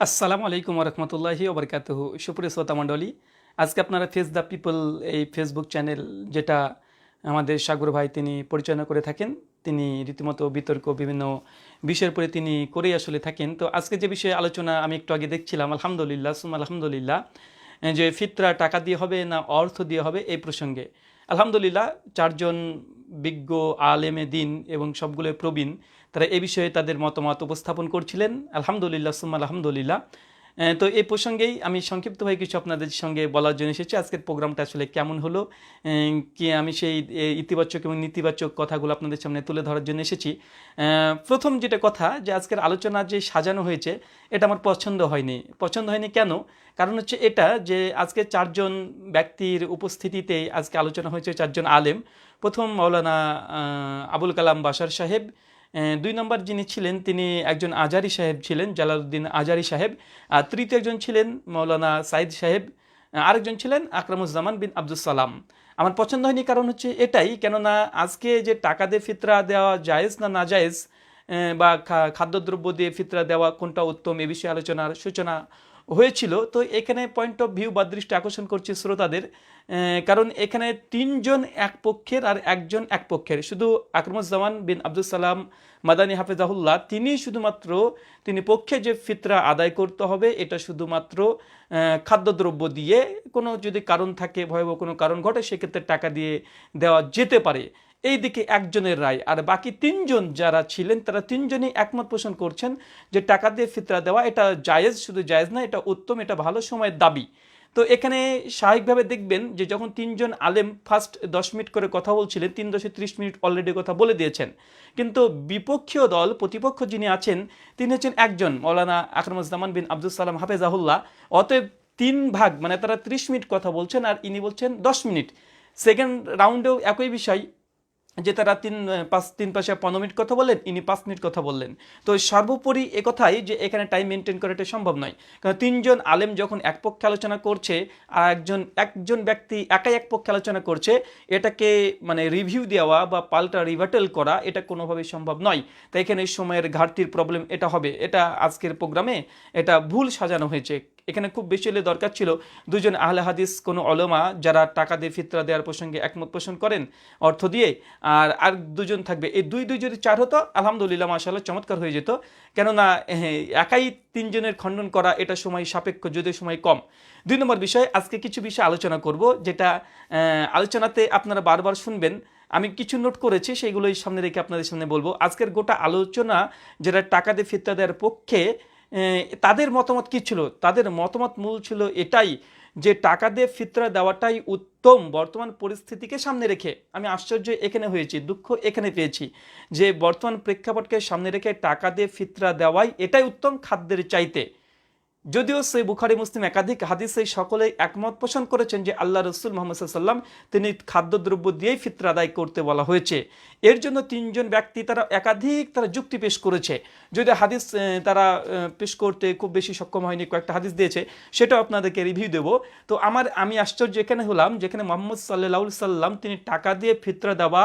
আসসালামু আলাইকুম রহমতুল্লাহি ওবরকাতুহু। সুপ্রিয় শ্রোতা মণ্ডলী, আজকে আপনারা ফেস দ্য পিপল এই ফেসবুক চ্যানেল, যেটা আমাদের সাগর ভাই তিনি পরিচালনা করে থাকেন, তিনি রীতিমতো বিতর্ক বিভিন্ন বিষয়ের উপরে তিনি করেই আসলে থাকেন। তো আজকে যে বিষয়ে আলোচনা আমি একটু আগে দেখছিলাম, আলহামদুলিল্লাহ সুম্মা আলহামদুলিল্লাহ, যে ফিতরা টাকা দিয়ে হবে না অর্থ দিয়ে হবে এই প্রসঙ্গে আলহামদুলিল্লাহ চারজন বিজ্ঞ আলেমে দিন এবং সবগুলো প্রবীণ তারা এ বিষয়ে তাদের মতামত উপস্থাপন করছিলেন। আলহামদুলিল্লাহ সুম্মা আলহামদুলিল্লাহ। তো এই প্রসঙ্গেই আমি সংক্ষিপ্তভাবে কিছু আপনাদের সঙ্গে বলার জন্য এসেছি। আজকের প্রোগ্রামটা আসলে কেমন হলো, কি আমি সেই ইতিবাচক এবং নেতিবাচক কথাগুলো আপনাদের সামনে তুলে ধরার জন্য এসেছি। প্রথম যেটা কথা, যে আজকের আলোচনা যে সাজানো হয়েছে এটা আমার পছন্দ হয়নি কেন? কারণ হচ্ছে এটা যে আজকে চারজন ব্যক্তির উপস্থিতিতে আজকে আলোচনা হয়েছে, চারজন আলেম। প্রথম মাওলানা আবুল কালাম বাশার সাহেব, দুই নম্বর যিনি ছিলেন তিনি একজন আজারি সাহেব ছিলেন, জালালউদ্দিন আজারি সাহেব। আর তৃতীয় একজন ছিলেন মৌলানা সাইদ সাহেব, আরেকজন ছিলেন আকরামুজ্জামান বিন আব্দুল সালাম। আমার পছন্দ হয়নি কারণ হচ্ছে এটাই, কেননা আজকে যে টাকা দিয়ে ফিতরা দেওয়া জায়েজ না না জায়েজ, বা খাদ্যদ্রব্য দিয়ে ফিতরা দেওয়া কোনটা উত্তম, এ বিষয়ে আলোচনার সূচনা হয়েছিল। তো এখানে পয়েন্ট অফ ভিউ বা দৃষ্টি আকর্ষণ করছে শ্রোতাদের, কারণ এখানে তিনজন এক পক্ষের আর একজন এক পক্ষের। শুধু আকরামুজ্জামান বিন আব্দুল সালাম মাদানী হাফেজাহুল্লাহ তিনি পক্ষে যে ফিতরা আদায় করতে হবে এটা শুধুমাত্র খাদ্যদ্রব্য দিয়ে, কোনো যদি কারণ থাকে, ভয়াবহ কোনো কারণ ঘটে, সেক্ষেত্রে টাকা দিয়ে দেওয়া যেতে পারে, এই দিকে একজনের রায়। আর বাকি তিনজন যারা ছিলেন তারা তিনজনই একমত পোষণ করছেন যে টাকা দিয়ে ফিতরা দেওয়া এটা জায়েজ, শুধু জায়েজ না, এটা উত্তম, এটা ভালো সময়ের দাবি। তো এখানে স্বাভাবিকভাবে দেখবেন যে যখন তিনজন আলেম ফার্স্ট 10 মিনিট করে কথা বলছিলেন, 3-30 মিনিট অলরেডি কথা বলে দিয়েছেন, কিন্তু বিপক্ষীয় দল, প্রতিপক্ষ যিনি আছেন তিনি হচ্ছেন একজন মৌলানা আকরামুজ্জামান বিন আব্দুল সালাম হাফেজাহুল্লাহ। অতএব 3 ভাগ, মানে তারা 30 মিনিট কথা বলছেন আর ইনি বলছেন 10 মিনিট। সেকেন্ড রাউন্ডেও একই বিষয়, যে তারা 3 5 15 মিনিট কথা বললেন, ইনি 5 মিনিট কথা বললেন। তো সর্বোপরি একথাই যে এখানে টাইম মেনটেন করাটা সম্ভব নয়, কারণ তিনজন আলেম যখন এক পক্ষে আলোচনা করছে আর একজন ব্যক্তি একাই এক পক্ষে আলোচনা করছে, এটাকে মানে রিভিউ দেওয়া বা পাল্টা রিভার্টাল করা এটা কোনোভাবেই সম্ভব নয়। তাই এখানে সময়ের ঘাটতির প্রবলেম এটা হবে, এটা আজকের প্রোগ্রামে এটা ভুল সাজানো হয়েছে। এখানে খুব বেশি হলে দরকার ছিল দুজন আহলে হাদিস, কোনো ওলামা যারা টাকা দিয়ে ফিতরা দেওয়ার প্রসঙ্গে একমত পোষণ করেন অর্থ দিয়ে, আর আর দুজন থাকবে। এই দুই যদি চার হতো আলহামদুলিল্লাহ মাশাআল্লাহ চমৎকার হয়ে যেত। কেননা একাই তিনজনের খণ্ডন করা এটা সময় সাপেক্ষ, যদিও সময় কম। 2 নম্বর বিষয়, আজকে কিছু বিষয় আলোচনা করব যেটা আলোচনাতে আপনারা বারবার শুনবেন। আমি কিছু নোট করেছি, সেইগুলোই সামনে রেখে আপনাদের সামনে বলবো। আজকের গোটা আলোচনা যেটা টাকা দিয়ে ফিতরা দেওয়ার পক্ষে, তাদের মতামত কী ছিল? তাদের মতামত মূল ছিল এটাই যে টাকা দিয়ে ফিতরা দেওয়াটাই উত্তম বর্তমান পরিস্থিতিকে সামনে রেখে। আমি আশ্চর্য এখানে হয়েছি, দুঃখ এখানে পেয়েছি যে বর্তমান প্রেক্ষাপটকে সামনে রেখে টাকা দিয়ে ফিতরা দেওয়াই এটাই উত্তম খাদ্যের চাইতে। যদিও সেই বুখারী মুসলিম একাধিক হাদিসে সকলে একমত পোষণ করেছেন যে আল্লাহ রসুল মুহাম্মদ সাল্লাল্লাহু আলাইহি ওয়াসাল্লাম তিনি খাদ্যদ্রব্য দিয়েই ফিতরা আদায় করতে বলা হয়েছে। এর জন্য তিনজন ব্যক্তি তারা একাধিক যুক্তি পেশ করেছে। যদি হাদিস তারা পেশ করতে খুব বেশি সক্ষম হয়নি, কয়েকটা হাদিস দিয়েছে, সেটাও আপনাদেরকে রিভিউ দেব। তো আমি আশ্চর্য এখানে হলাম যেখানে মুহাম্মদ সাল্লাল্লাহু আলাইহি ওয়াসাল্লাম তিনি টাকা দিয়ে ফিতরা দেওয়া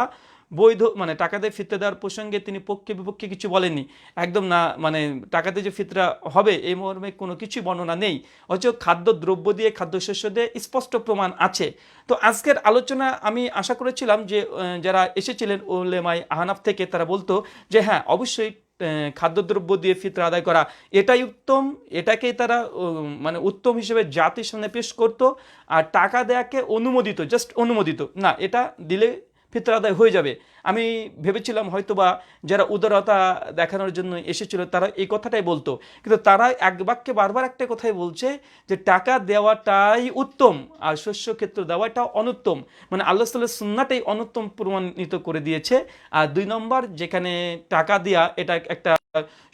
বৈধ, মানে টাকা দিয়ে ফিতরা দেওয়ার প্রসঙ্গে তিনি পক্ষে বিপক্ষে কিছু বলেননি, একদম না। মানে টাকা দিয়ে যে ফিতরা হবে এই মর্মে কোনো কিছু বর্ণনা নেই, অথচ খাদ্যদ্রব্য দিয়ে, খাদ্যশস্য দিয়ে স্পষ্ট প্রমাণ আছে। তো আজকের আলোচনা আমি আশা করেছিলাম যে যারা এসেছিলেন উলেমায়ে আহনাফ থেকে, তারা বলতো যে হ্যাঁ অবশ্যই খাদ্যদ্রব্য দিয়ে ফিতরা আদায় করা এটাই উত্তম, এটাকেই তারা মানে উত্তম হিসেবে জাতির সামনে পেশ করতো। আর টাকা দেয়াকে অনুমোদিত, জাস্ট অনুমোদিত না, এটা দিলে ফিতরা আদায় হয়ে যাবে। আমি ভেবেছিলাম হয়তোবা যারা উদারতা দেখানোর জন্য এসেছিল তারা এই কথাটাই বলতো, কিন্তু তারা এক বাক্যে বারবার একটা কথাই বলছে যে টাকা দেওয়াটাই উত্তম আর শস্য ক্ষেত্র দেওয়াটা অনুত্তম, মানে আল্লাহ তাআলার সুন্নাহটাই অনুত্তম প্রমাণিত করে দিয়েছে। আর 2 নম্বর, যেখানে টাকা দেয়া এটা একটা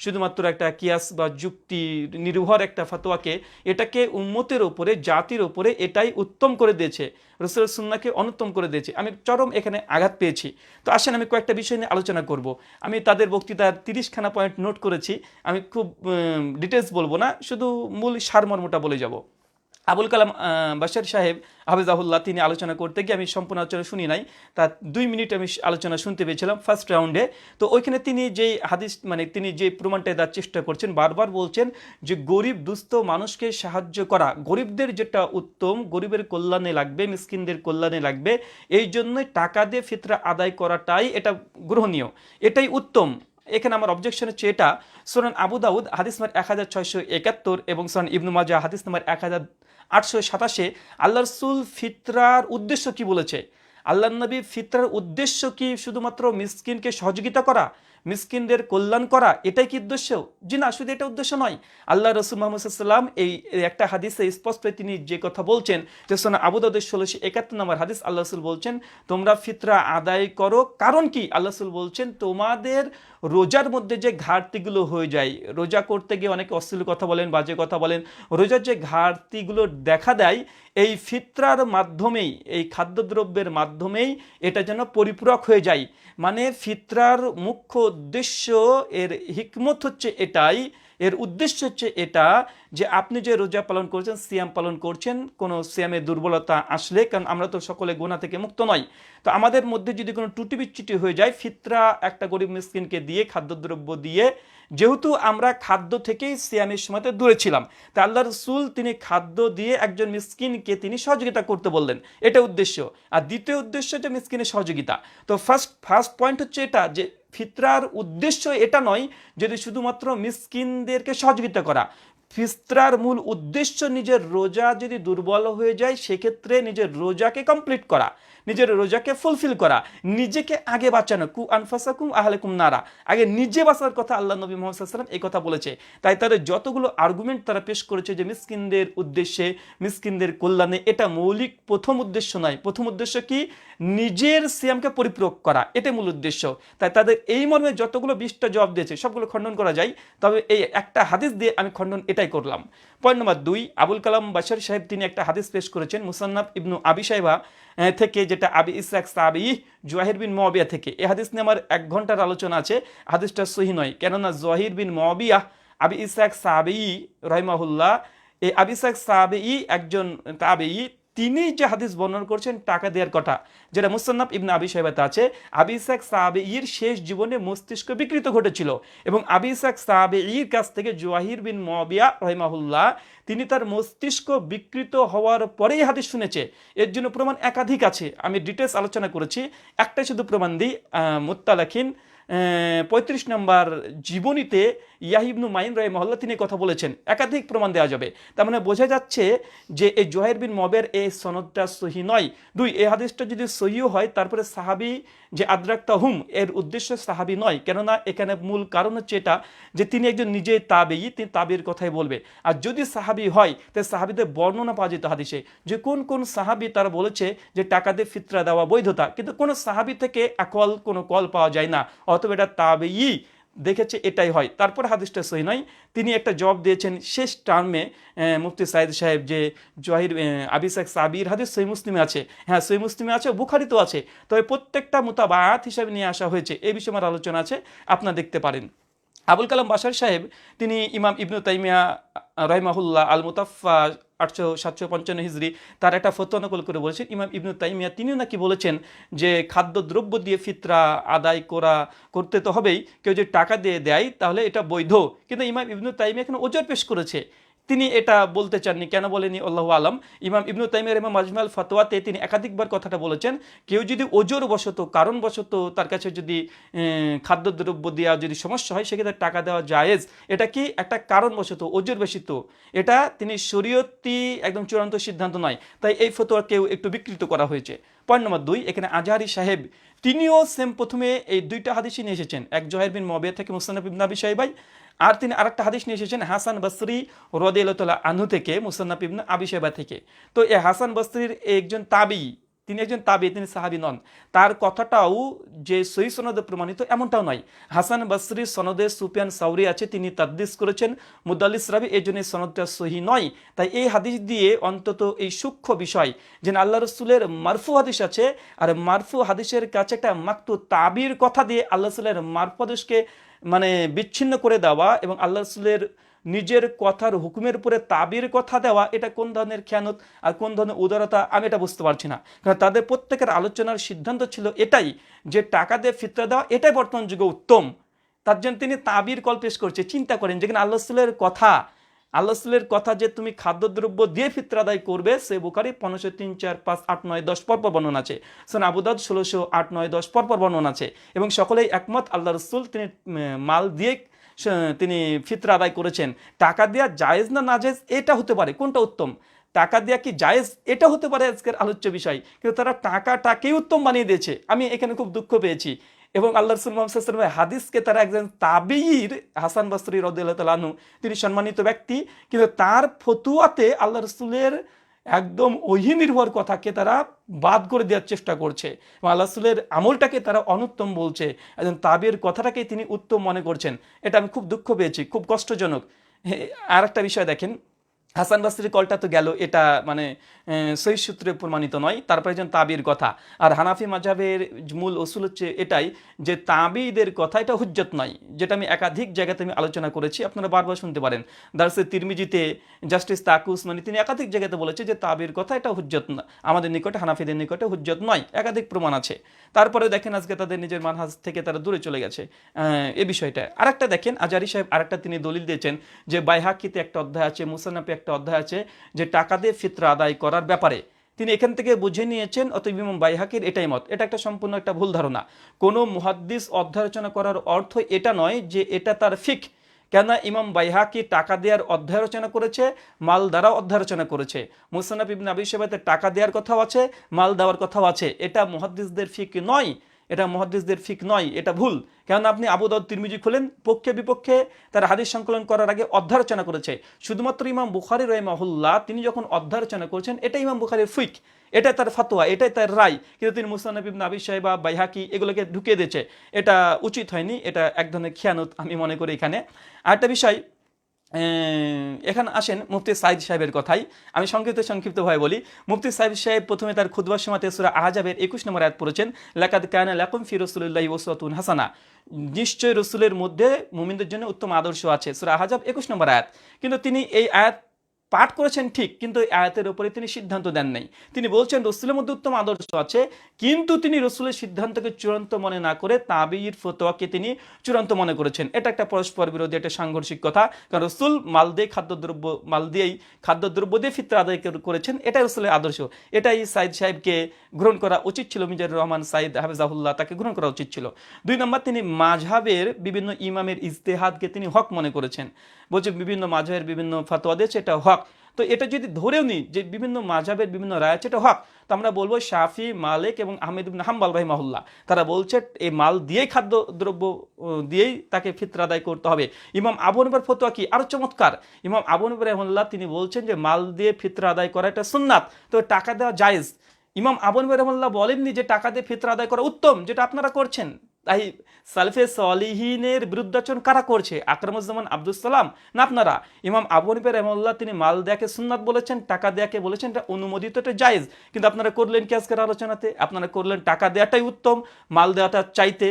শুধুমাত্র একটা কিয়াস বা যুক্তি নির্ভর একটা ফতোয়াকে, এটাকে উম্মতের উপরে, জাতির উপরে এটাই উত্তম করে দিয়েছে, রাসূলের সুন্নাহকে অনুত্তম করে দিয়েছে। আমি চরম এখানে আঘাত পেয়েছি। তো আসেন আমি কয়েকটা বিষয় নিয়ে আলোচনা করব। আমি তাদের বক্তৃতার 30খানা পয়েন্ট নোট করেছি, আমি খুব ডিটেলস বলবো না, শুধু মূল সারমর্মটা বলে যাব। আবুল কালাম বাশার সাহেব হাফিজাহুল্লাহ তিনি আলোচনা করতে গিয়ে, আমি সম্পূর্ণ আলোচনা শুনি নাই, তার 2 মিনিট আমি আলোচনা শুনতে পেয়েছিলাম ফার্স্ট রাউন্ডে। তো ওইখানে তিনি যেই হাদিস মানে তিনি যে প্রমাণটা দেওয়ার চেষ্টা করছেন, বারবার বলছেন যে গরিব দুস্থ মানুষকে সাহায্য করা, গরিবদের যেটা উত্তম, গরিবের কল্যাণে লাগবে, মিসকিনদের কল্যাণে লাগবে, এই জন্যই টাকা দিয়ে ফিতরা আদায় করাটাই এটা গ্রহণীয়, এটাই উত্তম। এখানে আমার অবজেকশন হচ্ছে এটা সুনান আবু দাউদ হাদিস নাম্বার 1671 এবং সুনান ইবনু মাজাহ হাদিস নাম্বার 1827 আল্লাহ রাসূল ফিতরার উদ্দেশ্য কি বলেছে। আল্লাহ নবী ফিতরার উদ্দেশ্য কি শুধুমাত্র মিসকিনকে সহযোগিতা করা, মিসকিনদের কল্যাণ করা, এটাই কি উদ্দেশ্য? জি না, শুধু এটা উদ্দেশ্য নয়। আল্লাহ রসুল মুহাম্মদ সাল্লাল্লাহু আলাইহি ওয়াসাল্লাম এই একটা হাদিসে স্পষ্ট তিনি যে কথা বলছেন, যে সুনান আবু দাউদের 1671 নম্বর হাদিস, আল্লাহ রসুল বলছেন তোমরা ফিতরা আদায় করো। কারণ কি? আল্লাহ রসুল বলছেন তোমাদের রোজার মধ্যে যে ঘাটতিগুলো হয়ে যায়, রোজা করতে গিয়ে অনেকে অশ্লীল কথা বলেন, বাজে কথা বলেন, রোজার যে ঘাটতিগুলো দেখা দেয়, এই ফিতরার মাধ্যমেই, এই খাদ্যদ্রব্যের মাধ্যমেই এটা যেন পরিপূরক হয়ে যায়। মানে ফিতরার মুখ্য উদ্দেশ্য, এর হিকমত হচ্ছে এটাই, এর উদ্দেশ্য হচ্ছে এটা যে আপনি যে রোজা পালন করছেন, সিয়াম পালন করছেন, কোনো সিয়ামে দুর্বলতা আসলে, কারণ আমরা তো সকলে গুনাহ থেকে মুক্ত নয়, তো আমাদের মধ্যে যদি কোনো ত্রুটি বিচ্যুতি হয়ে যায়, ফিতরা একটা গরিব মিসকিনকে দিয়ে, খাদ্যদ্রব্য দিয়ে, যেহেতু আমরা খাদ্য থেকেই সিয়ামের সময়তে দূরে ছিলাম, তা আল্লাহ রসুল তিনি খাদ্য দিয়ে একজন মিসকিনকে তিনি সহযোগিতা করতে বললেন, এটা উদ্দেশ্য। আর দ্বিতীয় উদ্দেশ্য যে মিসকিনের সহযোগিতা। তো ফার্স্ট পয়েন্ট হচ্ছে এটা যে ফিতরার উদ্দেশ্য এটা নয় যদি শুধুমাত্র মিসকিনদেরকে সহযোগিতা করা। ফিতরার মূল উদ্দেশ্য নিজের রোজা যদি দুর্বল হয়ে যায়, সেক্ষেত্রে নিজের রোজাকে কমপ্লিট করা, নিজের রোজাকে ফুলফিল করা, নিজেকে আগে বাঁচানো। কু আনফাসাকুম আহলাকুম নারা, আগে নিজে বাঁচার কথা আল্লাহ নবী মুহাম্মদ সাল্লাল্লাহু আলাইহি ওয়াসাল্লাম এই কথা বলেছে। তাই তাদের যতগুলো আর্গুমেন্ট তারা পেশ করেছে যে মিসকিনদের উদ্দেশ্যে, মিসকিনদের কল্যাণে, এটা মৌলিক প্রথম উদ্দেশ্য নয়। প্রথম উদ্দেশ্য কি? নিজের সিয়ামকে পরিপূরক করা, এটাই মূল উদ্দেশ্য। তাই তাদের এই মর্মে যতগুলো 20টা জবাব দিয়েছে সবগুলো খণ্ডন করা যায়, তবে এই একটা হাদিস দিয়ে আমি খণ্ডন এটাই করলাম। পয়েন্ট নম্বর 2, আবুল কালাম বাশার সাহেব তিনি একটা হাদিস পেশ করেছেন মুসান্নাফ ইবনু আবি শাইবা থেকে, যেটা আবি ইসহাক সাহাবী জুয়াহির বিন মুআবিয়া থেকে। এই হাদিস নিয়ে আমার 1 ঘন্টার আলোচনা আছে, হাদিসটা সহিহ নয়, কেননা জুয়াহির বিন মুআবিয়া আবি ইসহাক সাহাবী রাহিমাহুল্লাহ, এই আবি ইসহাক সাহাবী একজন তাবেঈ, তিনি যে হাদিস বর্ণনা করছেন টাকা দেওয়ার কথা, যেটা মুসান্নাফ ইবনে আবি শাইবাতে আছে, আবি ইসহাক সাহাবীর শেষ জীবনে মস্তিষ্ক বিকৃত ঘটেছিল এবং আবি ইসহাক সাহাবীর কাছ থেকে জুয়াহির বিন মুআবিয়া রাহিমাহুল্লাহ তিনি তার মস্তিষ্ক বিকৃত হওয়ার পরেই হাদিস শুনেছে। এর জন্য প্রমাণ একাধিক আছে, আমি ডিটেলস আলোচনা করেছি, একটাই শুধু প্রমাণ দিই। মুত্তালাকিন 35 নম্বর জীবনীতে ইয়াহইয়া ইবনু মাইন রাহিমাহুল্লাহ তিনি কথা বলেছেন, একাধিক প্রমাণ দেওয়া যাবে। তার মানে বোঝা যাচ্ছে যে এই জুহাইর বিন মুআবিয়ার এই সনদটা সহি নয়। 2, এই হাদিসটা যদি সহি হয়, তারপরে সাহাবী যে আদ্রাকতাহুম, এর উদ্দেশ্য সাহাবী নয়, কেননা এখানে মূল কারণ হচ্ছে এটা যে তিনি একজন নিজে তাবেঈ, তিনি তাবেঈর কথাই বলবে। আর যদি সাহাবী হয়, তাহলে সাহাবীদের বর্ণনা পাওয়া যেত হাদিসে, যে কোন কোন সাহাবী তারা বলেছে যে টাকা দিয়ে ফিতরা দেওয়া বৈধতা, কিন্তু কোন সাহাবী থেকে কোনো কল পাওয়া যায় না, অথবা এটা তাবেঈ দেখেছে এটাই হয়। তারপর হাদিসটা সহি নয়। তিনি একটা জবাব দিয়েছেন শেষ টার্মে মুফতি সাইদ সাহেব, যে জহির আবি ইসহাক সাহাবীর হাদিস সহিহ মুসলিমে আছে, হ্যাঁ সহিহ মুসলিমে আছে, বুখারীতেও আছে, তবে প্রত্যেকটা মুতাবাআত হিসাবে নিয়ে আসা হয়েছে। এই বিষয়ে আমার আলোচনা আছে, আপনারা দেখতে পারেন। আবুল কালাম বাশার সাহেব তিনি ইমাম ইবনু তাইমিয়া রাহিমাহুল্লাহ আল মুতাফা 855 হিজরি তার একটা ফতোয়া নকল করে বলেছেন, ইমাম ইবনু তাইমিয়া তিনিও নাকি বলেছেন যে খাদ্যদ্রব্য দিয়ে ফিতরা আদায় করতে তো হবেই, কেউ যদি টাকা দিয়ে দেয় তাহলে এটা বৈধ। কিন্তু ইমাম ইবনু তাইমিয়া এখানে ওজর পেশ করেছে, তিনি এটা বলতে চাননি, কেন বলেনি আল্লাহু আলাম। ইমাম ইবনু তাইমিয়ার ইমাম মাজমুল ফাতওয়াতে তিনি একাধিকবার কথাটা বলেছেন, কেউ যদি ওজর বশত, কারণবশত তার কাছে যদি খাদ্যদ্রব্য দেওয়া যদি সমস্যা হয়, সেক্ষেত্রে টাকা দেওয়া জায়েজ। এটা কি একটা কারণবশত, ওজর বেশিত, এটা তিনি শরীয়তি একদম চূড়ান্ত সিদ্ধান্ত নয়, তাই এই ফতোয়াকেও একটু বিকৃত করা হয়েছে। পয়েন্ট নম্বর 2, এখানে আজহারি সাহেব তিনিও সেম প্রথমে এই 2টা হাদিসই নিয়ে এসেছেন, এক জুহাইর বিন মুআবিয়া থেকে মুসান্নাফ ইবনে আবি শাইবা, আর তিনি আরেকটা হাদিস নিয়ে এসেছেন হাসান বসরি রাদিয়াল্লাহু তাআলা আনহু থেকে, মুসান্নাফ ইবনে আবি শাইবা থেকে। তো এই হাসান বসরির একজন তাবেঈ, তিনি একজন তাবেঈ, তিনি সাহাবী নন। তার কথাটাও যে সহিহ সনদে প্রমাণিত এমনটাও নয়। হাসান বসরির সনদে সুফিয়ান সাউরি আছে, তিনি তাদলিস করেছেন, মুদাল্লিস রাবি, এই জন্য সনদটা সহিহ নয়। তাই এই হাদিস দিয়ে অন্তত এই সূক্ষ্ম বিষয় যে আল্লাহ রসুলের মারফু হাদিস আছে, আর মারফু হাদিসের কাছে একটা মাকতু তাবির কথা দিয়ে আল্লাহ রসুলের মারফু হাদিসকে মানে বিচ্ছিন্ন করে দেওয়া এবং আল্লাহ রসুলের নিজের কথার হুকুমের উপরে তাবির কথা দেওয়া, এটা কোন ধরনের খেয়ানত আর কোন ধরনের উদারতা আমি এটা বুঝতে পারছি না। কারণ তাদের প্রত্যেকের আলোচনার সিদ্ধান্ত ছিল এটাই যে টাকা দিয়ে ফিতরা দেওয়া এটাই বর্তমান যুগে উত্তম। তার জন্য তিনি তাবির কল পেশ করছে। চিন্তা করেন, যেখানে আল্লাহ রাসূলের কথা, আল্লাহ রাসূলের কথা যে তুমি খাদ্যদ্রব্য দিয়ে ফিতরা আদায় করবে, সে বুখারী 1503, 4, 5, 8, 9, 10 পরপর বর্ণনা আছে। সুনান আবু দাউদ 1600, 8, 9, 10 পরপর বর্ণনা আছে। এবং সকলেই একমত আল্লাহ রাসূল তিনি মাল দিয়ে তিনি ফিতরা আদায় করেছেন। টাকা দেওয়া জায়েজ না নাজায়েজ এটা হতে পারে, কোনটা উত্তম, টাকা দেওয়া কি জায়েজ এটা হতে পারে আজকের আলোচ্য বিষয়, কিন্তু তারা টাকাটাকেই উত্তম বানিয়ে দিয়েছে। আমি এখানে খুব দুঃখ পেয়েছি। এবং আল্লাহ রাসূল মুহাম্মদ সাল্লাল্লাহু আলাইহি ওয়াসাল্লামের হাদিসকে তারা একজন তাবিঈর, হাসান বসরি রাদিয়াল্লাহু তাআলা আনহু, তিনি সম্মানিত ব্যক্তি, কিন্তু তার ফতুয়াতে আল্লাহ রাসূলের একদম ওহী নির্ভর কথাকে তারা বাদ করে দেওয়ার চেষ্টা করছে এবং আল্লাহ রাসূলের আমলটাকে তারা অনুত্তম বলছে, একজন তাবির কথাটাকে তিনি উত্তম মনে করছেন। এটা আমি খুব দুঃখ পেয়েছি, খুব কষ্টজনক। আর একটা বিষয় দেখেন, হাসান বসরির কলটা তো গেল, এটা মানে সহিহ সূত্রে প্রমাণিত নয়। তারপরে যেন তাবির কথা, আর হানাফি মাযহাবের মূল উসুল হচ্ছে এটাই যে তাবিদের কথা এটা হুজ্জত নয়, যেটা আমি একাধিক জায়গাতে আমি আলোচনা করেছি, আপনারা বারবার শুনতে পারেন। দারসে তিরমিজিতে জাস্টিস তাকি উসমানী তিনি একাধিক জায়গাতে বলেছে যে তাবির কথা এটা হুজ্জত না, আমাদের নিকটে হানাফিদের নিকটে হুজ্জত নয়, একাধিক প্রমাণ আছে। তারপরে দেখেন আজকে তাদের নিজের মানহাজ থেকে তারা দূরে চলে গেছে এই বিষয়টা। আরেকটা দেখেন, আজারি সাহেব আরেকটা তিনি দলিল দিয়েছেন যে বাইহাকিতে একটা অধ্যায় আছে, মুসান্নাফে একটা অধ্যায় আছে যে টাকা দিয়ে ফিতরা আদায় করার ব্যাপারে। তিনি এখান থেকে বুঝে নিয়েছেন, অতএব ইমাম বাইহাকির এটাই মত। এটা একটা সম্পূর্ণ একটা ভুল ধারণা। কোনো মুহাদ্দিস অধ্যায় রচনা করার অর্থ এটা নয় যে এটা তার ফিক। কেন ইমাম বাইহাকি টাকা দেওয়ার অধ্যায় রচনা করেছে, মাল দ্বারা অধ্যায় রচনা করেছে। মুসান্নাফ ইবনে আবি শাইবাতে টাকা দেওয়ার কথাও আছে, মাল দেওয়ার কথাও আছে। এটা মুহাদ্দিসদের ফিক নয়, এটা মুহাদ্দিসদের ফিক নয়, এটা ভুল। কেননা আপনি আবু দাউদ তিরমিজি খুলেন, পক্ষে বিপক্ষে তার হাদিস সংকলন করার আগে অধ্যায় রচনা করেছে। শুধুমাত্র ইমাম বুখারী রাহিমাহুল্লাহ তিনি যখন অধ্যায় রচনা করেছেন, এটা ইমাম বুখারীর ফিক, এটাই তার ফতোয়া, এটাই তার রায়, কিন্তু তিনি মুসান্নাফ ইবনে আবি শাইবা, বাইহাকি এগুলোকে ঢুকিয়ে দিয়েছে। এটা উচিত হয়নি, এটা এক ধরনের খেয়ানত আমি মনে করি এখানে। আরেকটা বিষয়, এখানে আসেন মুফতি সাইদ সাহেবের কথাই আমি সংক্ষিপ্তভাবে বলি। মুফতি সাইদ সাহেব প্রথমে তার খুতবার সময়তে সূরা আহজাবের 21 নম্বর আয়াত পড়েছেন, লাকাদ কানা লাকুম ফি রাসূলিল্লাহি উসওয়াতুন হাসানা, নিশ্চয় রাসূলের মধ্যে মুমিনদের জন্য উত্তম আদর্শ আছে, সূরা আহজাব 21 নম্বর আয়াত। কিন্তু তিনি এই আয়াত পাঠ করেছেন ঠিক, কিন্তু এই আয়াতের উপরে তিনি সিদ্ধান্ত দেন নাই। তিনি বলছেন রসুলের মধ্যে উত্তম আদর্শ আছে, কিন্তু তিনি রসুলের সিদ্ধান্তকে চূড়ান্ত মনে না করে তাবিঈর ফতোয়াকে তিনি চূড়ান্ত মনে করেছেন। এটা একটা পরস্পর বিরোধী, একটা সাংঘর্ষিক কথা। কারণ রসুল মাল দিয়েই খাদ্যদ্রব্য দিয়ে ফিতরা আদায় করেছেন, এটাই রসুলের আদর্শ। এটাই সাইদ সাহেবকে গ্রহণ করা উচিত ছিল, মিজানুর রহমান সাইদ হাফিজাহুল্লাহ তাকে গ্রহণ করা উচিত ছিল। 2 নম্বর, তিনি মাযহাবের বিভিন্ন ইমামের ইজতেহাদকে তিনি হক মনে করেছেন। বলছে বিভিন্ন মাযহাবের বিভিন্ন ফতোয়া দিয়েছে, এটা হক। তো এটা যদি ধরেও নিই যে বিভিন্ন মাযহাবের বিভিন্ন রায় আছে, এটা হক, তো আমরা বলবো শাফি, মালিক এবং আহমেদ ইবনে হাম্বল রাহিমাহুল্লাহ তারা বলছে এই মাল দিয়েই খাদ্যদ্রব্য দিয়েই তাকে ফিতরা আদায় করতে হবে। ইমাম আবু হানিফার ফতোয়া কি আরো চমৎকার। ইমাম আবু হানিফা রাহিমাহুল্লাহ তিনি বলছেন যে মাল দিয়ে ফিতরা আদায় করা এটা সুন্নাত, তো টাকা দেওয়া জায়েজ। ইমাম আবু হানিফা রাহিমাহুল্লাহ বলেননি যে টাকা দিয়ে ফিতরা আদায় করা উত্তম, যেটা আপনারা করছেন। তাই সালফে সলিহিনের বিরুদ্ধাচরণ কারা করছে? আকরামুজ্জামান আব্দুস সালাম না আপনারা? ইমাম আবু হানিফা রাহিমাহুল্লাহ তিনি মাল দেয়াকে সুন্নাত বলেছেন, টাকা দেয়াকে বলেছেন এটা অনুমোদিত, এটা জায়েজ। কিন্তু আপনারা করলেন কি আজকের আলোচনাতে? আপনারা করলেন টাকা দেয়াটাই উত্তম, মাল দেওয়াটা চাইতে।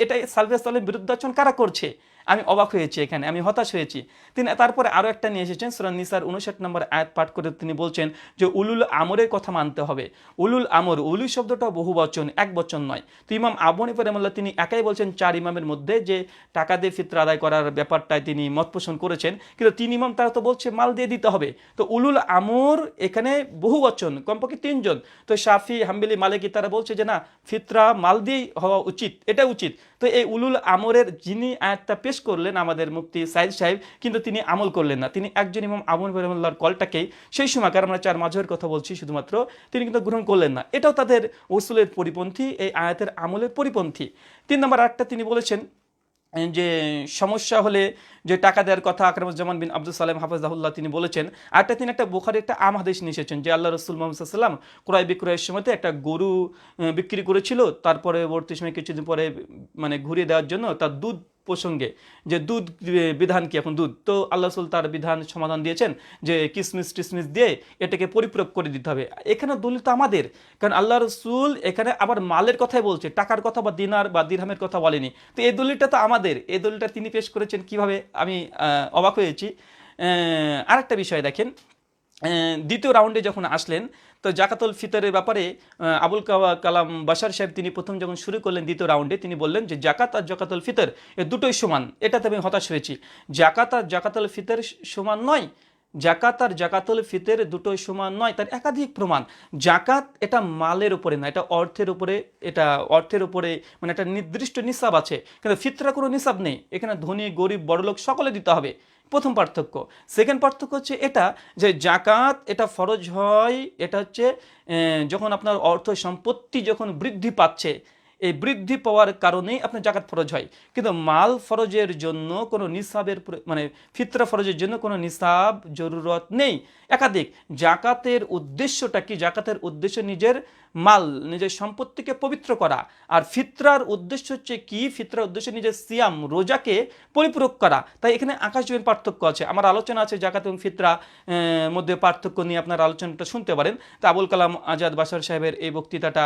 এটাই সালফে সলিহিনের বিরুদ্ধাচরণ কারা করছে? আমি অবাক হয়েছি, এখানে আমি হতাশ হয়েছি। তিনি তারপরে আরো একটা নিয়ে এসেছেন, সূরা নিসার 59 নম্বর আয়াত পাঠ করে তিনি বলছেন যে উলুল আমরের কথা মানতে হবে। উলুল আমর, উলু শব্দটা বহু বচন, এক বচন নয়। তো ইমাম আবু হানিফা রাহিমাহুল্লাহ তিনি একাই বলছেন 4 ইমামের মধ্যে যে টাকা দিয়ে ফিতরা আদায় করার ব্যাপারটায় তিনি মত পোষণ করেছেন, কিন্তু 3 ইমাম তারা তো বলছে মাল দিয়ে দিতে হবে। তো উলুল আমর এখানে বহু বচন, কমপক্ষে 3 জন। তো শাফি, হাম্বলি, মালিকি তারা বলছে যে না, ফিতরা মাল দিয়েই হওয়া উচিত, এটা উচিত। তো এই উলুল আমরের যিনি আয়াতটা পেশ করলেন আমাদের মুফতি সাইদ সাহেব, কিন্তু তিনি আমল করলেন না। তিনি একজন ইমাম আবু হানিফা রাহিমাহুল্লাহর কলটাকেই সেই সময়কার, আমরা 4 মাযহাবের কথা বলছি শুধুমাত্র, তিনি কিন্তু গ্রহণ করলেন না। এটাও তাদের উসুলের পরিপন্থী, এই আয়াতের আমলের পরিপন্থী। 3 নম্বর আরেকটা তিনি বলেছেন যে সমস্যা হলে যে টাকা দেওয়ার কথা, আকরামুজ্জামান বিন আব্দুল সালাম হাফিজাহুল্লাহ তিনি বলেছেন। আরেকটা তিনি একটা বুখারী একটা আম হাদিস নিয়ে এসেছেন যে আল্লাহ রাসূল মুহাম্মদ সাল্লাল্লাহু আলাইহি ওয়াসাল্লাম ক্রয় বিক্রয়ের সময়তে একটা গরু বিক্রি করেছিল, তারপরে পরবর্তী সময় কিছুদিন পরে মানে ঘুরিয়ে দেওয়ার জন্য তার দুধ প্রসঙ্গে যে দুধ বিধান কি, এখন দুধ তো আল্লাহ রসুল তার বিধান সমাধান দিয়েছেন যে কিসমিস টিসমিস দিয়ে এটাকে পরিপূরক করে দিতে হবে। এখানে দলিল তো আমাদের, কারণ আল্লাহ রসুল এখানে আবার মালের কথাই বলছে, টাকার কথা বা দিনার বা দিরহামের কথা বলেনি। তো এই দলিলটা তো আমাদের, এই দলিলটা তিনি পেশ করেছেন কিভাবে, আমি অবাক হয়েছি। আরেকটা বিষয় দেখেন, দ্বিতীয় রাউন্ডে যখন আসলেন তো জাকাতুল ফিতরের ব্যাপারে আবুল কালাম বাশার সাহেব তিনি প্রথম যখন শুরু করলেন দ্বিতীয় রাউন্ডে, তিনি বললেন যে জাকাত আর জাকাতুল ফিতর এ দুটোই সমান। এটাতে আমি হতাশ হয়েছি। জাকাত আর জাকাতুল ফিতর সমান নয়, জাকাত আর জাকাতুল ফিতর দুটোই সমান নয়, তার একাধিক প্রমাণ। জাকাত এটা মালের উপরে না, এটা অর্থের উপরে, এটা অর্থের উপরে, মানে একটা নির্দিষ্ট নিসাব আছে, কিন্তু ফিতরা কোনো নিসাব নেই, এখানে ধনী গরিব বড়লোক সকলে দিতে হবে, প্রথম পার্থক্য। সেকেন্ড পার্থক্য হচ্ছে এটা যে জাকাত এটা ফরজ হয়, এটা হচ্ছে যখন আপনার অর্থ সম্পত্তি যখন বৃদ্ধি পাচ্ছে, এই বৃদ্ধি পাওয়ার কারণেই আপনার জাকাত ফরজ হয়। কিন্তু মাল ফরজের জন্য কোনো নিসাবের মানে ফিতরা ফরজের জন্য কোনো নিসাব জরুরত নেই। একাধিক জাকাতের উদ্দেশ্যটা কি? জাকাতের উদ্দেশ্য নিজের মাল, নিজের সম্পত্তিকে পবিত্র করা। আর ফিতরার উদ্দেশ্য হচ্ছে কি? ফিতরার উদ্দেশ্য নিজের সিয়াম রোজাকে পরিপূরক করা। তাই এখানে আকাশ জমিন পার্থক্য আছে। আমার আলোচনা আছে জাকাত এবং ফিতরা মধ্যে পার্থক্য নিয়ে, আপনার আলোচনাটা শুনতে পারেন। তো আবুল কালাম আজাদ বাশার সাহেবের এই বক্তৃতাটা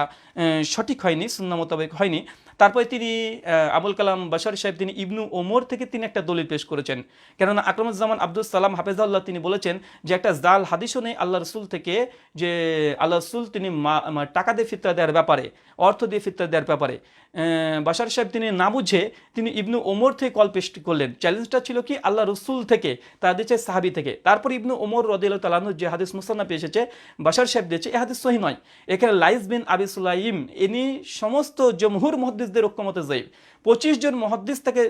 সঠিক হয়নি, সুন্নাহ মোতাবেক হয়নি। তারপরে তিনি আবুল কালাম বাশার সাহেব তিনি ইবনু ওমর থেকে তিনি একটা দলিল পেশ করেছেন। কেননা আকরামুজ্জামান আব্দুল সালাম হাফেজাল্লাহ তিনি বলেছেন যে একটা জাল হাদিসও নেই আল্লাহ রসুল থেকে যে আল্লাহ রসুল তিনি টাকা দিয়ে ফিতরা দেওয়ার ব্যাপারে, অর্থ দিয়ে ফিতরা দেওয়ার ব্যাপারে বাশার সাহেব তিনি না বুঝে তিনি ইবনু ওমর থেকে কল পেশ করলেন। চ্যালেঞ্জটা ছিল কি? আল্লাহ রসুল থেকে, তার দিয়েছে সাহাবি থেকে। তারপর ইবনু ওমর রাদিয়াল্লাহু তাআলা আনহু যে হাদিস মুসন্নাফে এসেছে বাশার সাহেব দিয়েছে, এই হাদিস সহিহ নয়। এখানে লাইস বিন আবি সুলাইম ইনি সমস্ত জমহুর মুহাদ্দিসদের ঐক্যমতে যায়িফ, 25 জন মুহাদ্দিস থেকে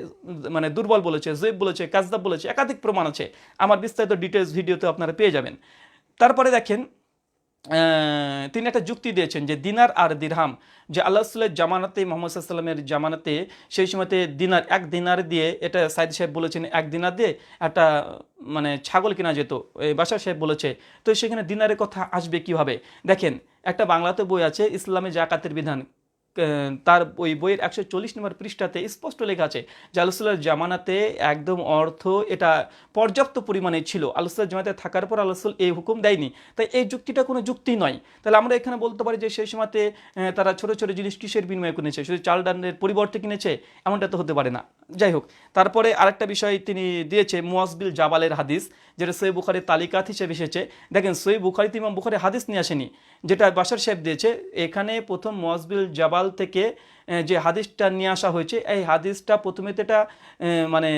মানে দুর্বল বলেছে, যায়িফ বলেছে, কাযযাব বলেছে, একাধিক প্রমাণ আছে। আমার বিস্তারিত ডিটেলস ভিডিওতে আপনারা পেয়ে যাবেন। তারপরে দেখেন তিনি একটা যুক্তি দিয়েছেন যে দিনার আর দিরহাম, যে আল্লাহ রসুলের জামানাতে, মোহাম্মদ সাল্লামের জামানাতে সেই সময়তে দিনার, এক দিনার দিয়ে, এটা সাইদ সাহেব বলেছেন, এক দিনার দিয়ে একটা মানে ছাগল কেনা যেত, বাশার সাহেব বলেছে। তো সেখানে দিনারের কথা আসবে কিভাবে? দেখেন একটা বাংলাতে বই আছে ইসলামে জাকাতের বিধান, তার ওই বইয়ের 140 নম্বর পৃষ্ঠাতে স্পষ্ট লেখা আছে যে আল্লাহ রাসূলের জামানাতে একদম অর্থ এটা পর্যাপ্ত পরিমাণে ছিল, আল্লাহ রাসূলের জামানাতে থাকার পর আল্লাহ রাসূল এই হুকুম দেয়নি। তাই এই যুক্তিটা কোনো যুক্তি নয়। তাহলে আমরা এখানে বলতে পারি যে সেই সময়তে তারা ছোট ছোট জিনিস কিসের বিনিময়ে কিনেছে? শুধু চাল ডালের পরিবর্তে কিনেছে? এমনটা তো হতে পারে না। যাই হোক, তারপরে আরেকটা বিষয় তিনি দিয়েছে মুয়াজ বিন জাবালের হাদিস, যেটা সহিহ বুখারীর তালিকাত হিসেবে এসেছে। দেখেন সহিহ বুখারীতে ইমাম বুখারী হাদিস নিয়ে আসেনি, যেটা বাশার সাহেব দিয়েছে। এখানে প্রথম মুয়াজ বিন জাবাল থেকে যে হাদিসটা নিয়ে আসা হয়েছে, এই হাদিসটা প্রথমে তো এটা মানে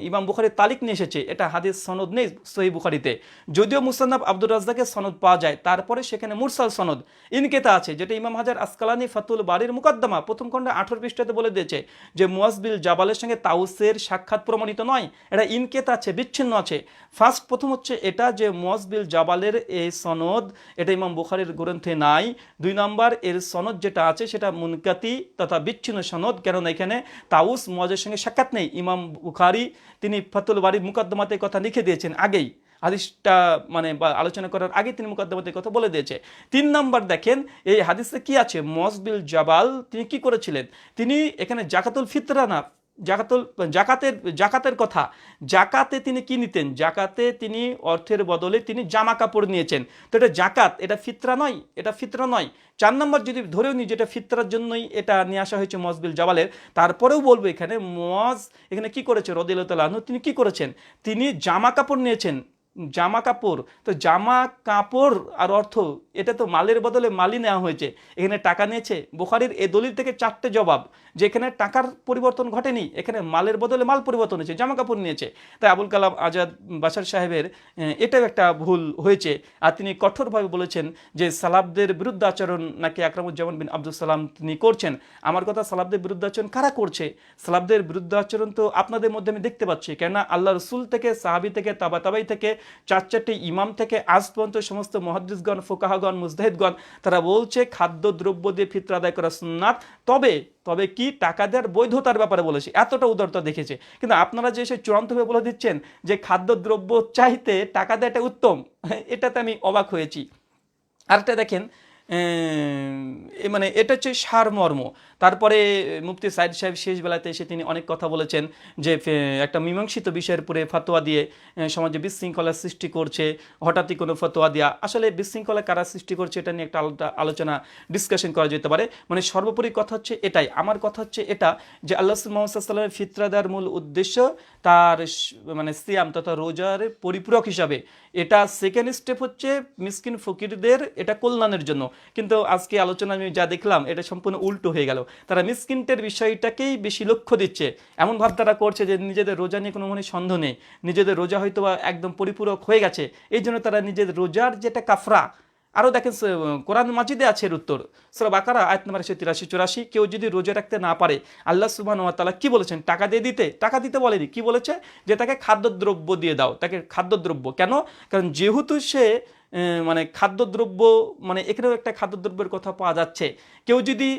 ইমাম বুখারীর তালিক নিয়ে এসেছে, এটা হাদিস সনদ নেই সহিহ বুখারীতে। যদিও মুসান্নাফ আব্দুর রাজ্জাকের সনদ পাওয়া যায়, তারপরে সেখানে মুরসাল সনদ ইনকেতা আছে, যেটা ইমাম হাজার আসকালানি ফাতুল বারির মুকদ্দমা প্রথম খণ্ডে 18 পৃষ্ঠাতে বলে দিয়েছে যে মুয়াজ বিন জাবালের সঙ্গে তাউসের সাক্ষাৎ প্রমাণিত নয়, এটা ইনকেতা আছে, বিচ্ছিন্ন আছে। প্রথম হচ্ছে এটা যে মুয়াজ বিন জাবালের এই সনদ এটা ইমাম বুখারীর গ্রন্থে নাই। 2 নম্বর, এর সনদ যেটা আছে সেটা মুনকাতি তথা বিচ্ছিন্ন সনদ, কারণ এখানে তাউস মুয়াজের সঙ্গে সাক্ষাৎ নেই। ইমাম বুখারী তিনি ফাতুল বারির মুকদ্দমাতে কথা লিখে দিয়েছেন আগেই, হাদিসটা মানে আলোচনা করার আগে তিনি মুকদ্দমাতে কথা বলে দিয়েছে। 3 নম্বর দেখেন এই হাদিসে কি আছে, মুয়াজ বিন জাবাল তিনি কি করেছিলেন? তিনি এখানে জাকাতুল ফিতরা না, জাকাতের কথা, জাকাতে তিনি কি নিতেন? জাকাতে তিনি অর্থের বদলে তিনি জামা কাপড় নিয়েছেন। তো এটা জাকাত, এটা ফিতরা নয়, এটা ফিতরা নয়। 4 নম্বর যদি ধরেও নিই যেটা ফিতরার জন্যই এটা নিয়ে আসা হয়েছে মুয়াজ বিন জাবালের, তারপরেও বলবো এখানে মুয়াজ এখানে কি করেছে রাদিয়াল্লাহু তাআলা আনহু, তিনি কি করেছেন? তিনি জামা কাপড় নিয়েছেন, জামা কাপড়। তো জামা কাপড় আর অর্থ এটা তো মালের বদলে মালই নেওয়া হয়েছে, এখানে টাকা নিয়েছে। বুখারীর এই দলিল থেকে 4টে জবাব, যে এখানে টাকার পরিবর্তন ঘটেনি, এখানে মালের বদলে মাল পরিবর্তন হয়েছে, জামা কাপড় নিয়েছে। তাই আবুল কালাম আজাদ বাশার সাহেবের এটাও একটা ভুল হয়েছে। আর তিনি কঠোরভাবে বলেছেন যে সালাফদের বিরুদ্ধে আচরণ নাকি আকরামুজ্জামান বিন আব্দুল সালাম তিনি করছেন। আমার কথা, সালাফদের বিরুদ্ধে আচরণ কারা করছে? সালাফদের বিরুদ্ধে আচরণ তো আপনাদের মধ্যে আমি দেখতে পাচ্ছি, কেননা আল্লাহ রসুল থেকে, সাহাবি থেকে, তাবাই থেকে, 4 ইমাম থেকে আজ পর্যন্ত সমস্ত মুহাদ্দিসগণ, ফুকাহাগণ, মুজতাহিদগণ তারা বলছে খাদ্য দ্রব্য দিয়ে ফিতরা আদায় করা সুন্নাত। তবে কি টাকা দেওয়ার বৈধতার ব্যাপারে বলেছে, এতটা উদারতা দেখেছে। কিন্তু আপনারা যে এসে চূড়ান্তভাবে বলে দিচ্ছেন যে খাদ্য দ্রব্য চাইতে টাকা দেওয়াটা উত্তম, এটাতে আমি অবাক হয়েছি। আরেকটা দেখেন মানে এটা হচ্ছে সারমর্ম। তারপরে মুফতি সাইদ সাহেব শেষ বেলাতে এসে তিনি অনেক কথা বলেছেন যে একটা মীমাংসিত বিষয়ের উপরে ফতোয়া দিয়ে সমাজে বিশৃঙ্খলার সৃষ্টি করছে, হঠাৎই কোনো ফতোয়া দেওয়া। আসলে বিশৃঙ্খলা কারা সৃষ্টি করছে এটা নিয়ে একটা আলোচনা ডিসকাশন করা যেতে পারে। মানে সর্বোপরি কথা হচ্ছে এটাই, আমার কথা হচ্ছে এটা যে আল্লাহ মুহাম্মদ সাল্লাল্লাহু আলাইহি ওয়াসাল্লামের ফিতরা দেওয়ার মূল উদ্দেশ্য তার মানে সিয়াম তথা রোজার পরিপূরক হিসাবে। এটা সেকেন্ড স্টেপ হচ্ছে মিসকিন ফকিরদের এটা কল্যাণের জন্য। কিন্তু আজকে আলোচনা আমি যা দেখলাম এটা সম্পূর্ণ উল্টো হয়ে গেল। তারা মিসকিনদের বিষয়টাকেই বেশি লক্ষ্য দিচ্ছে, এমন ভাব তারা করছে যে নিজেদের রোজা নিয়ে কোনো সন্দেহ নেই, নিজেদের রোজা হয়তো একদম পরিপূরক হয়ে গেছে, এই জন্য তারা নিজেদের রোজার যেটা কাফরা। আরও দেখেন কোরআন মাজিদে আছে এর উত্তর, সূরা বাকারা আয়াত নম্বর 83-84, কেউ যদি রোজা রাখতে না পারে আল্লাহ সুবহানাহু ওয়া তাআলা কি বলেছেন? টাকা দিয়ে দিতে, টাকা দিতে বলেনি, কি বলেছে? যে তাকে খাদ্যদ্রব্য দিয়ে দাও, তাকে খাদ্যদ্রব্য। কেন? কারণ যেহেতু সে মানে খাদ্যদ্রব্য, মানে এখানেও একটা খাদ্যদ্রব্যের কথা পাওয়া যাচ্ছে। কেউ যদি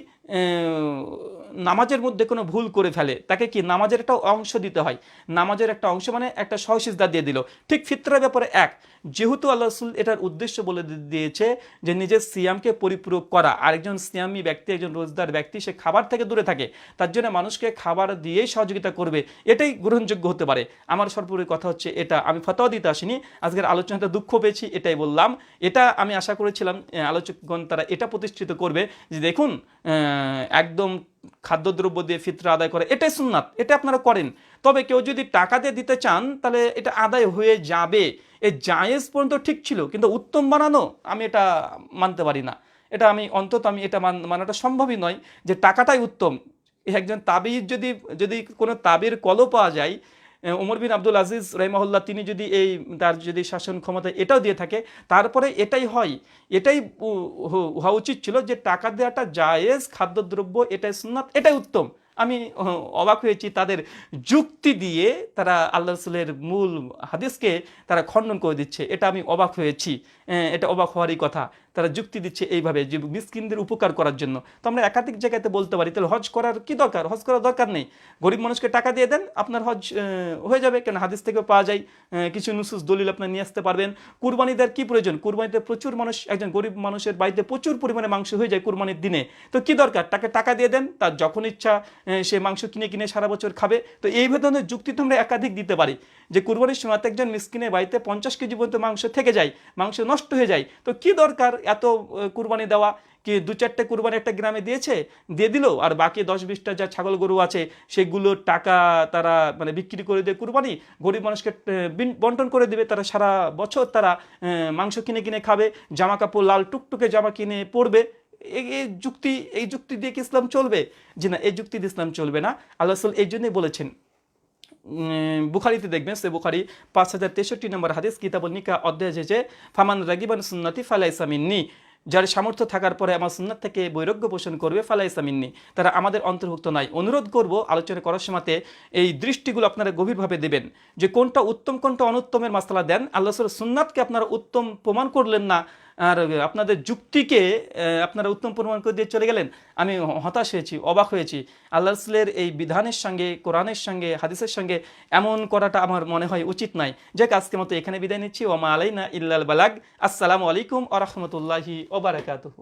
নামাজের মধ্যে কোনো ভুল করে ফেলে তাকে কি নামাজের একটা অংশ দিতে হয়, নামাজের একটা অংশ মানে একটা সহসিজদা দিয়ে দিল। ঠিক ফিতরার ব্যাপারে এক, যেহেতু আল্লাহ রাসূল এটার উদ্দেশ্য বলে দিয়েছে যে নিজের সিয়ামকে পরিপূরক করা, আরেকজন সিয়ামি ব্যক্তি, একজন রোজদার ব্যক্তি সে খাবার থেকে দূরে থাকে, তার জন্য মানুষকে খাবার দিয়েই সহযোগিতা করবে, এটাই গ্রহণযোগ্য হতে পারে। আমার সর্বোপরি কথা হচ্ছে এটা, আমি ফতোয়া দিতে আসিনি, আজকের আলোচনাতে দুঃখ পেয়েছি এটাই বললাম। এটা আমি আশা করেছিলাম আলোচকগণ তারা এটা প্রতিষ্ঠিত করবে যে দেখুন একদম খাদ্যদ্রব্য দিয়ে ফিতরা আদায় করে এটাই সুন্নাত, এটা আপনারা করেন। তবে কেউ যদি টাকা দিয়ে দিতে চান তাহলে এটা আদায় হয়ে যাবে, এই জায়েজ পর্যন্ত ঠিক ছিল, কিন্তু উত্তম বানানো আমি এটা মানতে পারি না। এটা আমি অন্তত আমি এটা মানাটা সম্ভবই নয় যে টাকাটাই উত্তম। একজন তাবিজ যদি যদি কোনো তাবির কলও পাওয়া যায়, ওমর বিন আব্দুল আজিজ রাহিমাহুল্লাহ তিনি যদি তার যদি শাসন ক্ষমতা এটাও দিয়ে থাকে, তারপরে এটাই হয়, এটাই হওয়া উচিত ছিল যে টাকা দেওয়াটা জায়েজ, খাদ্যদ্রব্য এটাই সুন্নাত, এটাই উত্তম। আমি অবাক হয়েছি তাদের যুক্তি দিয়ে তারা আল্লাহ রাসূলের মূল হাদিসকে তারা খণ্ডন করে দিচ্ছে, এটা আমি অবাক হয়েছি। এটা অবাক হওয়ারই কথা, তারা যুক্তি দিচ্ছে এইভাবে যে মিসকিনদের উপকার করার জন্য। তো আমরা একাধিক জায়গাতে বলতে পারি তাহলে হজ করার কি দরকার? হজ করার দরকার নেই, গরিব মানুষকে টাকা দিয়ে দেন, আপনার হজ হয়ে যাবে। কেন হাদিস থেকেও পাওয়া যায়, কিছু নুসুস দলিল আপনার নিয়ে আসতে পারবেন। কুরবানি দেওয়ার কি প্রয়োজন? কুরবানিতে প্রচুর মানুষ, একজন গরিব মানুষের বাড়িতে প্রচুর পরিমাণে মাংস হয়ে যায় কুরবানির দিনে, তো কি দরকার? তাকে টাকা দিয়ে দেন, তার যখন ইচ্ছা সে মাংস কিনে কিনে সারা বছর খাবে। তো এই ধরনের যুক্তি তো আমরা একাধিক দিতে পারি যে কুরবানির সময় একজন মিসকিনের বাড়িতে 50 কেজি পর্যন্ত মাংস থেকে যায়, মাংস নষ্ট হয়ে যায়, তো কি দরকার এত কুরবানি দেওয়া? কি 2-4টে কুরবানি একটা গ্রামে দিয়েছে, দিয়ে দিল, আর বাকি 10-20টা যা ছাগল গরু আছে সেগুলোর টাকা তারা মানে বিক্রি করে দিয়ে কুরবানি গরিব মানুষকে বন্টন করে দেবে, তারা সারা বছর তারা মাংস কিনে কিনে খাবে, জামা কাপড় লাল টুকটুকে জামা কিনে পরবে। এই যুক্তি দিয়ে কি ইসলাম চলবে? জি না, এই যুক্তি দিয়ে ইসলাম চলবে না। আল্লাহ রাসূল এই জন্যই বলেছেন, বুখারিতে দেখবেন, সে বুখারি 5063 নম্বর হাদিস, কিতাবুন নিকাহ অধ্যায় যে ফামান রাগিবান সুন্নতি ফালাইসা মিন্নি, যার সামর্থ্য থাকার পরে আমার সুন্নাত থেকে বৈরাগ্য পোষণ করবে ফালাইসা মিন্নি, তারা আমাদের অন্তর্ভুক্ত নয়। অনুরোধ করব আলোচনা করার সময়তে এই দৃষ্টিগুলো আপনারা গভীরভাবে দেবেন যে কোনটা উত্তম কোনটা অনুত্তমের মাসলা দেন। আল্লাহ রাসূলের সুন্নাতকে আপনারা উত্তম প্রমাণ করলেন না, আর আপনাদের যুক্তিকে আপনারা উত্তম প্রমাণ করে দিয়ে চলে গেলেন। আমি হতাশ হয়েছি, অবাক হয়েছি। আল্লাহ রাসূলের এই বিধানের সঙ্গে, কোরআনের সঙ্গে, হাদিসের সঙ্গে এমন করাটা আমার মনে হয় উচিত নয়। যাক, আজকের মতো এখানে বিদায় নিচ্ছি। ওয়া মা আলাইনা ইল্লাল বালাগ। আসসালামু আলাইকুম ওয়া রাহমাতুল্লাহি ওয়া বারাকাতুহু।